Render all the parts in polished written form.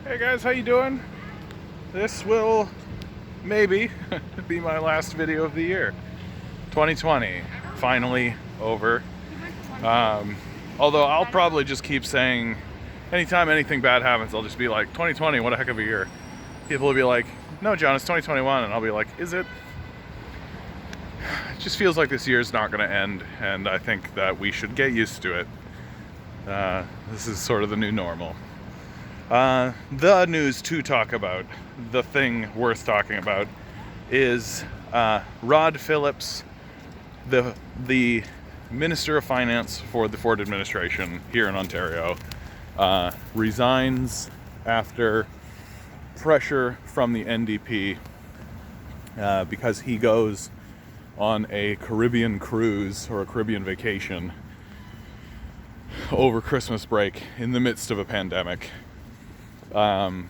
Hey guys, how you doing? This will maybe be my last video of the year. 2020, finally over. Although I'll probably just keep saying, anytime anything bad happens, I'll just be like, 2020, what a heck of a year. People will be like, no John, it's 2021, and I'll be like, is it? It just feels like this year's not gonna end, and I think that we should get used to it. This is sort of the new normal. The news to talk about, the thing worth talking about, is Rod Phillips, the Minister of Finance for the Ford administration here in Ontario, resigns after pressure from the NDP because he goes on a Caribbean cruise or a Caribbean vacation over Christmas break in the midst of a pandemic. In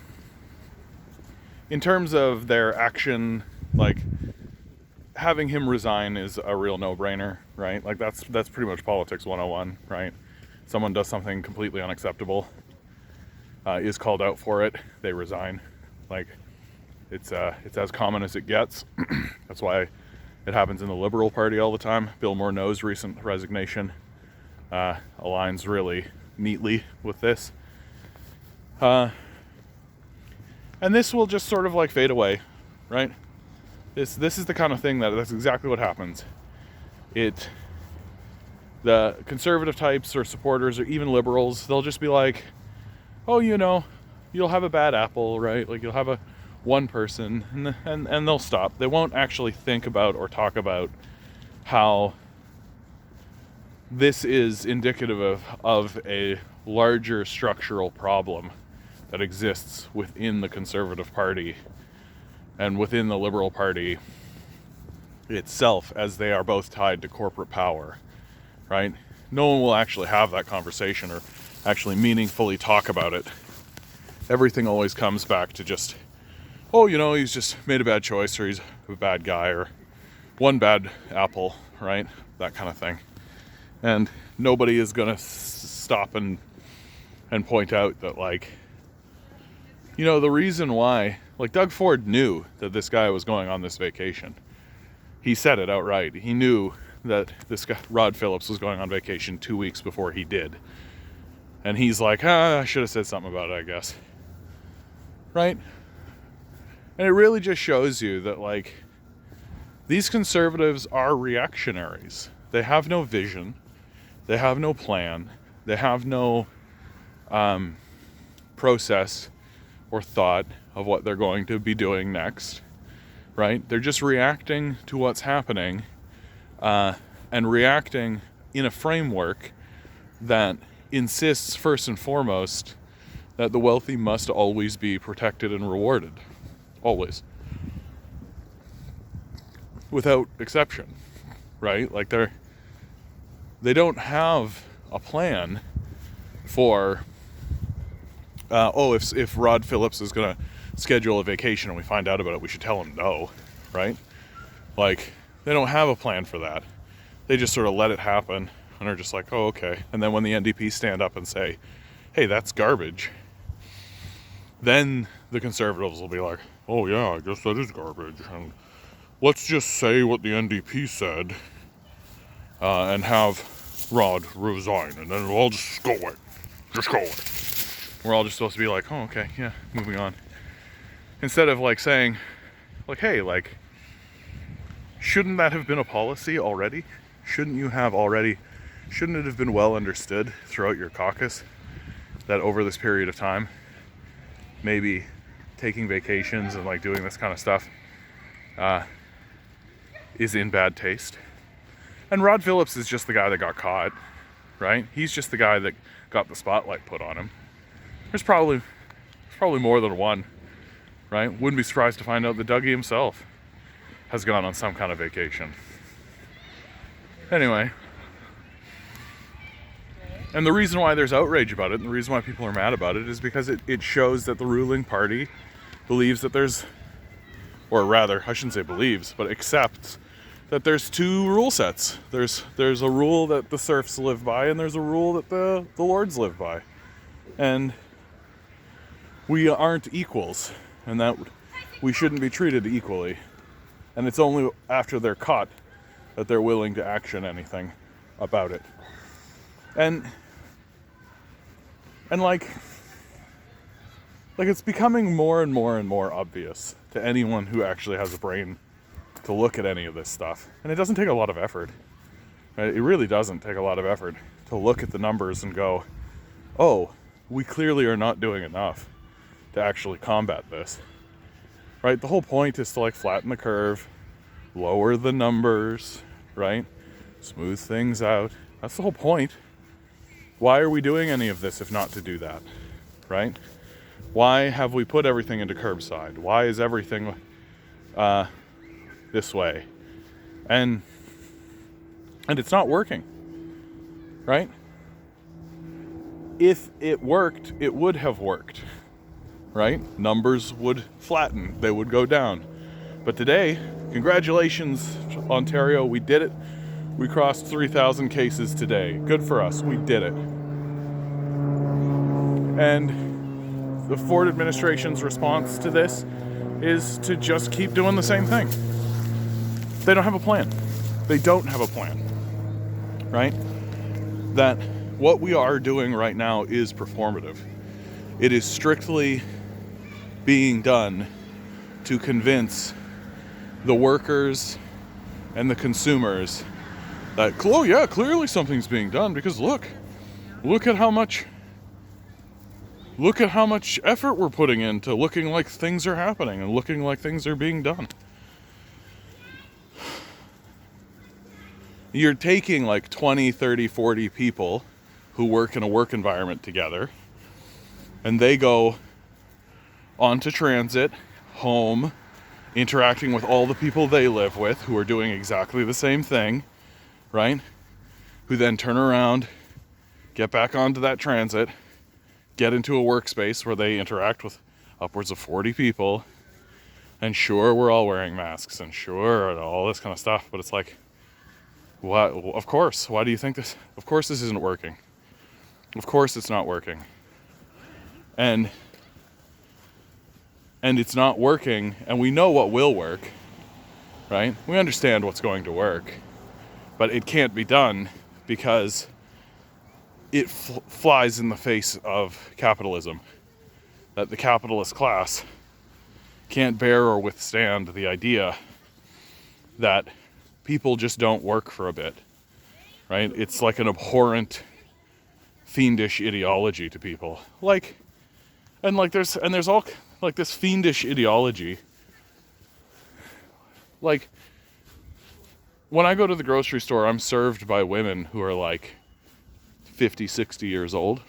terms of their action, like, having him resign is a real no-brainer, right? Like, that's pretty much politics 101, right? Someone does something completely unacceptable, is called out for it, they resign. Like, it's as common as it gets. That's why it happens in the Liberal Party all the time. Bill Morneau's recent resignation aligns really neatly with this. And this will just sort of like fade away, right? This is the kind of thing that's exactly what happens. The conservative types or supporters or even liberals, they'll just be like, oh, you'll have a bad apple, right? Like, you'll have one person, and they'll stop. They won't actually think about or talk about how this is indicative of a larger structural problem that exists within the Conservative Party and within the Liberal Party itself, as they are both tied to corporate power, right? No one will actually have that conversation or actually meaningfully talk about it. Everything always comes back to just, oh, he's just made a bad choice, or he's a bad guy, or one bad apple, right? That kind of thing. And nobody is gonna stop and point out that, like, the reason why, like, Doug Ford knew that this guy was going on this vacation. He said it outright. He knew that this guy, Rod Phillips, was going on vacation 2 weeks before he did. And he's like, I should have said something about it, I guess. Right? And it really just shows you that, like, these conservatives are reactionaries. They have no vision. They have no plan. They have no process or thought of what they're going to be doing next, right? They're just reacting to what's happening, and reacting in a framework that insists, first and foremost, that the wealthy must always be protected and rewarded. Always. Without exception, right? Like, they don't have a plan for if Rod Phillips is going to schedule a vacation and we find out about it, we should tell him no, right? Like, they don't have a plan for that. They just sort of let it happen and are just like, oh, okay. And then when the NDP stand up and say, hey, that's garbage, then the conservatives will be like, oh yeah, I guess that is garbage. And let's just say what the NDP said and have Rod resign, and then we'll just go away. Just go away. We're all just supposed to be like, oh, okay, yeah, moving on. Instead of, like, saying, like, hey, like, shouldn't that have been a policy already? Shouldn't it have been well understood throughout your caucus that over this period of time, maybe taking vacations and, like, doing this kind of stuff is in bad taste? And Rod Phillips is just the guy that got caught, right? He's just the guy that got the spotlight put on him. There's probably more than one, right? Wouldn't be surprised to find out that Dougie himself has gone on some kind of vacation. Anyway, and the reason why there's outrage about it, and the reason why people are mad about it, is because it shows that the ruling party believes that there's, or rather, I shouldn't say believes, but accepts that there's two rule sets. There's a rule that the serfs live by, and there's a rule that the lords live by. And we aren't equals, and that we shouldn't be treated equally. And it's only after they're caught that they're willing to action anything about it. And like it's becoming more and more and more obvious to anyone who actually has a brain to look at any of this stuff. And it doesn't take a lot of effort. Right? It really doesn't take a lot of effort to look at the numbers and go, oh, we clearly are not doing enough to actually combat this. Right? The whole point is to like flatten the curve, lower the numbers, right? Smooth things out. That's the whole point. Why are we doing any of this if not to do that? Right? Why have we put everything into curbside? Why is everything this way? And it's not working, right? If it worked, it would have worked, right? Numbers would flatten, they would go down. But today, congratulations, Ontario, we did it. We crossed 3,000 cases today. Good for us, we did it. And the Ford administration's response to this is to just keep doing the same thing. They don't have a plan. They don't have a plan, right? That what we are doing right now is performative. It is strictly being done to convince the workers and the consumers that, oh yeah, clearly something's being done because look at how much effort we're putting into looking like things are happening and looking like things are being done. You're taking like 20, 30, 40 people who work in a work environment together, and they go onto transit, home, interacting with all the people they live with who are doing exactly the same thing, right? Who then turn around, get back onto that transit, get into a workspace where they interact with upwards of 40 people, and sure, we're all wearing masks, and sure, all this kind of stuff, but it's like, what? Of course, why do you think this? Of course this isn't working. Of course it's not working. And it's not working, and we know what will work, right? We understand what's going to work, but it can't be done because it flies in the face of capitalism. That the capitalist class can't bear or withstand the idea that people just don't work for a bit, right? It's like an abhorrent, fiendish ideology to people. There's all like this fiendish ideology. Like, when I go to the grocery store, I'm served by women who are like 50, 60 years old.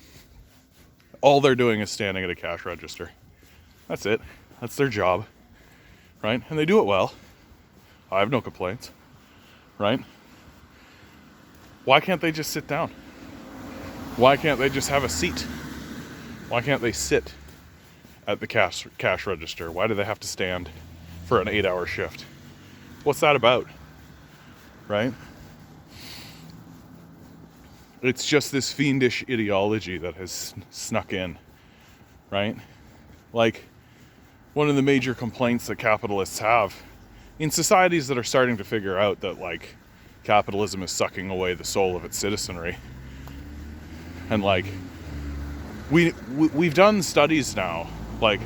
All they're doing is standing at a cash register. That's it. That's their job, right? And they do it well. I have no complaints, right? Why can't they just sit down? Why can't they just have a seat? Why can't they sit at the cash register? Why do they have to stand for an 8-hour shift? What's that about, right? It's just this fiendish ideology that has snuck in, right? Like, one of the major complaints that capitalists have in societies that are starting to figure out that, like, capitalism is sucking away the soul of its citizenry. And, like, we've done studies now, like,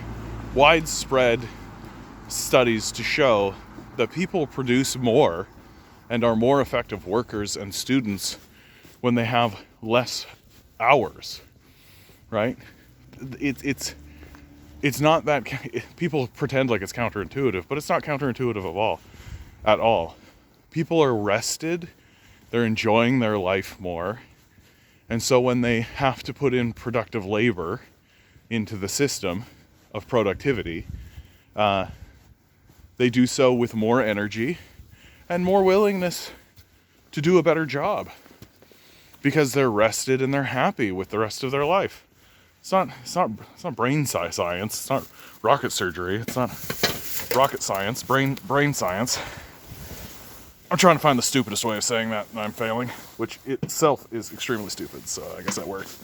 widespread studies to show that people produce more and are more effective workers and students when they have less hours, right? It's not that, people pretend like it's counterintuitive, but it's not counterintuitive at all. People are rested, they're enjoying their life more, and so when they have to put in productive labor into the system of productivity, they do so with more energy and more willingness to do a better job because they're rested and they're happy with the rest of their life. It's not brain science. It's not rocket surgery. It's not rocket science. Brain science. I'm trying to find the stupidest way of saying that, and I'm failing, which itself is extremely stupid. So I guess that worked.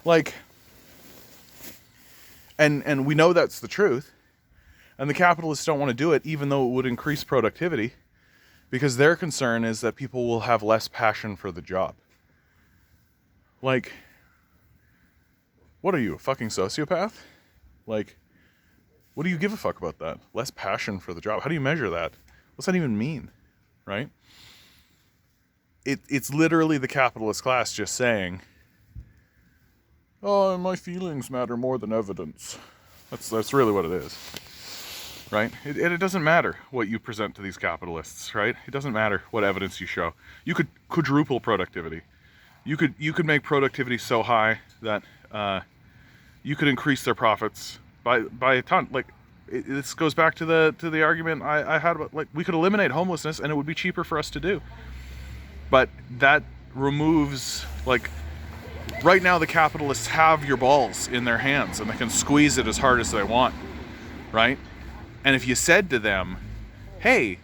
Like, And we know that's the truth. And the capitalists don't want to do it, even though it would increase productivity, because their concern is that people will have less passion for the job. Like, what are you, a fucking sociopath? Like, what do you give a fuck about that? Less passion for the job. How do you measure that? What's that even mean, right? It's literally the capitalist class just saying, oh, my feelings matter more than evidence. That's really what it is, right? It doesn't matter what you present to these capitalists, right? It doesn't matter what evidence you show. You could quadruple productivity. You could make productivity so high that you could increase their profits by a ton. Like, this goes back to the argument I had about, like, we could eliminate homelessness and it would be cheaper for us to do. But that removes, like, right now the capitalists have your balls in their hands and they can squeeze it as hard as they want, right? And if you said to them, hey,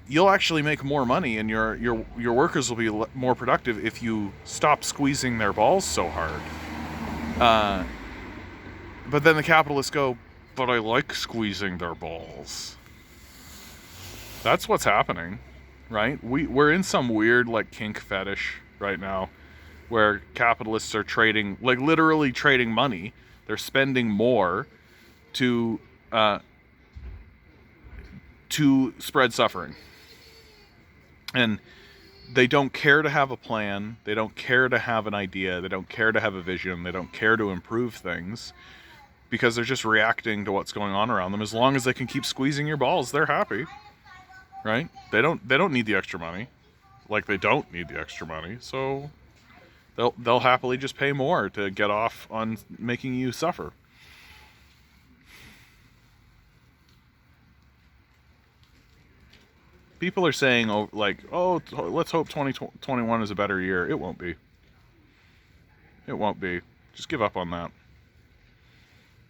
you'll actually make more money and your workers will be more productive if you stop squeezing their balls so hard. But then the capitalists go, but I like squeezing their balls. That's what's happening, right? We're in some weird, like, kink fetish right now where capitalists are trading, like, literally trading money. They're spending more to spread suffering. And they don't care to have a plan. They don't care to have an idea. They don't care to have a vision. They don't care to improve things, because they're just reacting to what's going on around them. As long as they can keep squeezing your balls, they're happy, right? They don't need the extra money. Like, they don't need the extra money, so they'll happily just pay more to get off on making you suffer. People are saying, like, oh, let's hope 2021 is a better year. It won't be. It won't be. Just give up on that.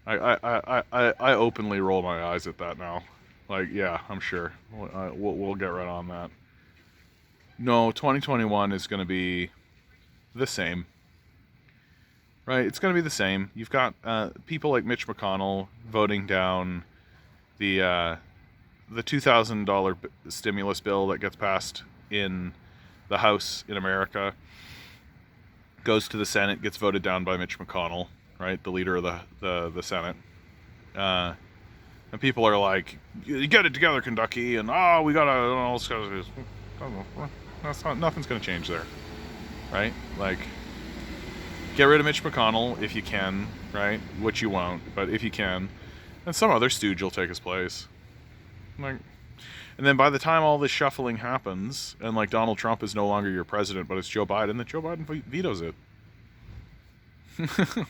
I openly roll my eyes at that now. Like, yeah, I'm sure. We'll get right on that. No, 2021 is going to be the same. Right? It's going to be the same. You've got people like Mitch McConnell voting down the $2,000 stimulus bill that gets passed in the House in America, goes to the Senate, gets voted down by Mitch McConnell, right, the leader of the Senate. And people are like, you get it together, Kentucky, and we gotta, nothing's gonna change there, right? Like, get rid of Mitch McConnell if you can, right? Which you won't, but if you can, and some other stooge will take his place. Like, and then by the time all this shuffling happens, and, like, Donald Trump is no longer your president, but it's Joe Biden, then Joe Biden vetoes it.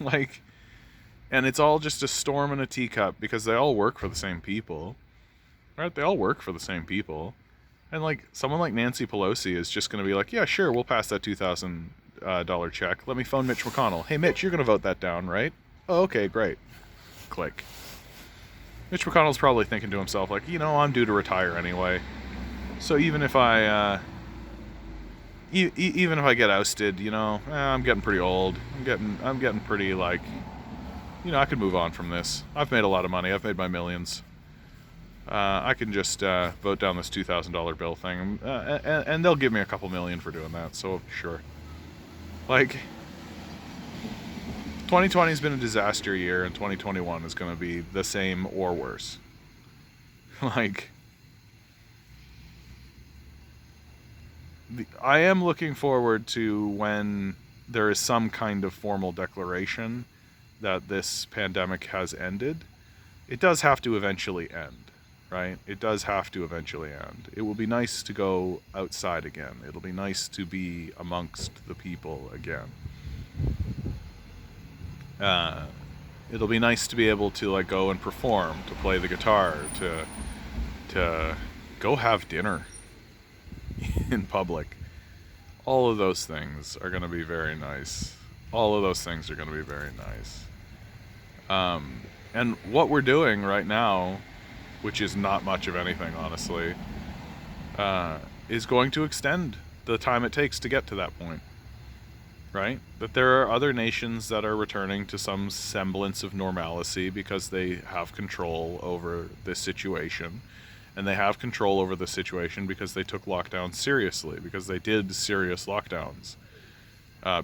Like, and it's all just a storm in a teacup, because they all work for the same people, right? They all work for the same people. And, like, someone like Nancy Pelosi is just going to be like, yeah, sure, we'll pass that $2,000 check. Let me phone Mitch McConnell. Hey, Mitch, you're going to vote that down, right? Oh, okay, great. Click. Mitch McConnell's probably thinking to himself, like, I'm due to retire anyway. So even if I get ousted, I'm getting pretty old. I'm getting pretty, like, I could move on from this. I've made a lot of money. I've made my millions. I can just vote down this $2,000 bill thing, and they'll give me a couple million for doing that. So sure. Like, 2020 has been a disaster year, and 2021 is going to be the same or worse. Like, I am looking forward to when there is some kind of formal declaration that this pandemic has ended. It does have to eventually end, right? It does have to eventually end. It will be nice to go outside again. It'll be nice to be amongst the people again. It'll be nice to be able to, like, go and perform, to play the guitar, to go have dinner in public. All of those things are going to be very nice. All of those things are going to be very nice. And what we're doing right now, which is not much of anything, honestly, is going to extend the time it takes to get to that point. right? That there are other nations that are returning to some semblance of normalcy because they have control over this situation. And they have control over the situation because they took lockdowns seriously, because they did serious lockdowns,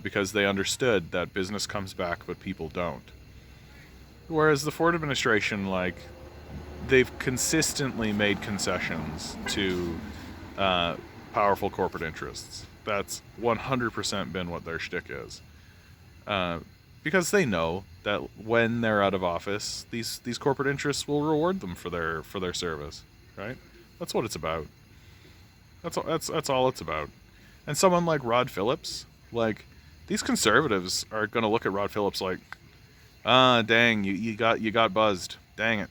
because they understood that business comes back but people don't. Whereas the Ford administration, like, they've consistently made concessions to powerful corporate interests. That's 100% been what their shtick is. Because they know that when they're out of office, these corporate interests will reward them for their service, right? That's what it's about. That's all it's about. And someone like Rod Phillips, like, these conservatives are gonna look at Rod Phillips like, dang, you got buzzed. Dang it.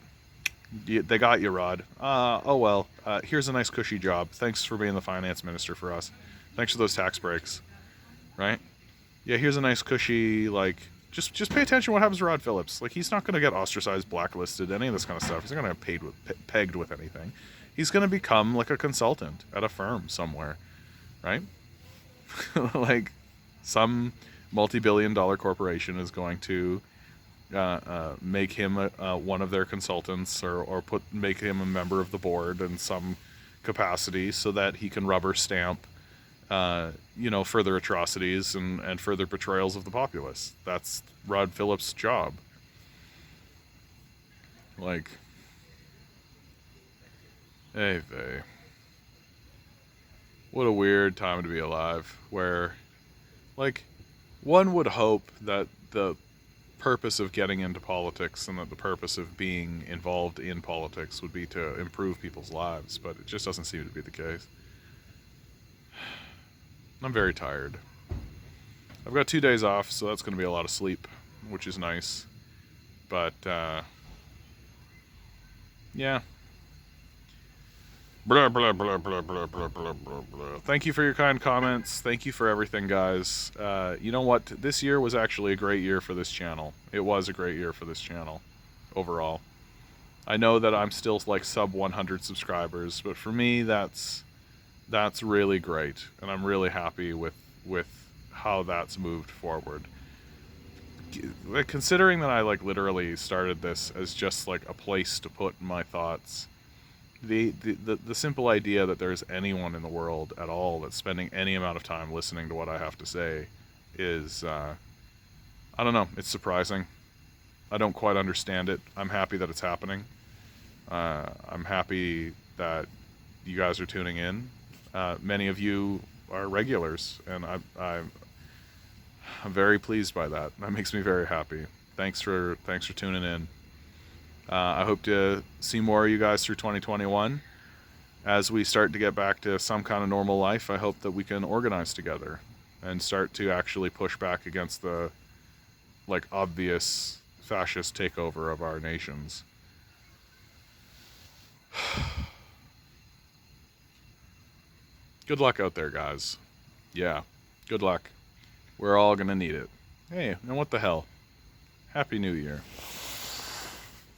They got you, Rod. Oh well. Here's a nice cushy job. Thanks for being the finance minister for us. Thanks for those tax breaks, right? Yeah, here's a nice cushy, like, just pay attention to what happens to Rod Phillips. Like, he's not going to get ostracized, blacklisted, any of this kind of stuff. He's not going to get pegged with anything. He's going to become like a consultant at a firm somewhere, right? Like, some multi-billion-dollar corporation is going to make him one of their consultants, or make him a member of the board in some capacity, so that he can rubber stamp further atrocities and further betrayals of the populace. That's Rod Phillips' job. Like, hey vey. What a weird time to be alive, where, like, one would hope that the purpose of getting into politics and that the purpose of being involved in politics would be to improve people's lives, but it just doesn't seem to be the case. I'm very tired. I've got 2 days off, so that's going to be a lot of sleep, which is nice. But, yeah. Blah, blah, blah, blah, blah, blah, blah, blah, blah. Thank you for your kind comments. Thank you for everything, guys. You know what? This year was actually a great year for this channel. It was a great year for this channel, overall. I know that I'm still, like, sub 100 subscribers, but for me, that's really great, and I'm really happy with how that's moved forward. Like, considering that I, like, literally started this as just, like, a place to put my thoughts, the simple idea that there's anyone in the world at all that's spending any amount of time listening to what I have to say is, I don't know, it's surprising. I don't quite understand it. I'm happy that it's happening. I'm happy that you guys are tuning in. Many of you are regulars, and I'm very pleased by that. That makes me very happy. Thanks for tuning in. I hope to see more of you guys through 2021. As we start to get back to some kind of normal life, I hope that we can organize together and start to actually push back against the, like, obvious fascist takeover of our nations. Good luck out there, guys. Yeah, good luck. We're all gonna need it. Hey, and what the hell? Happy New Year.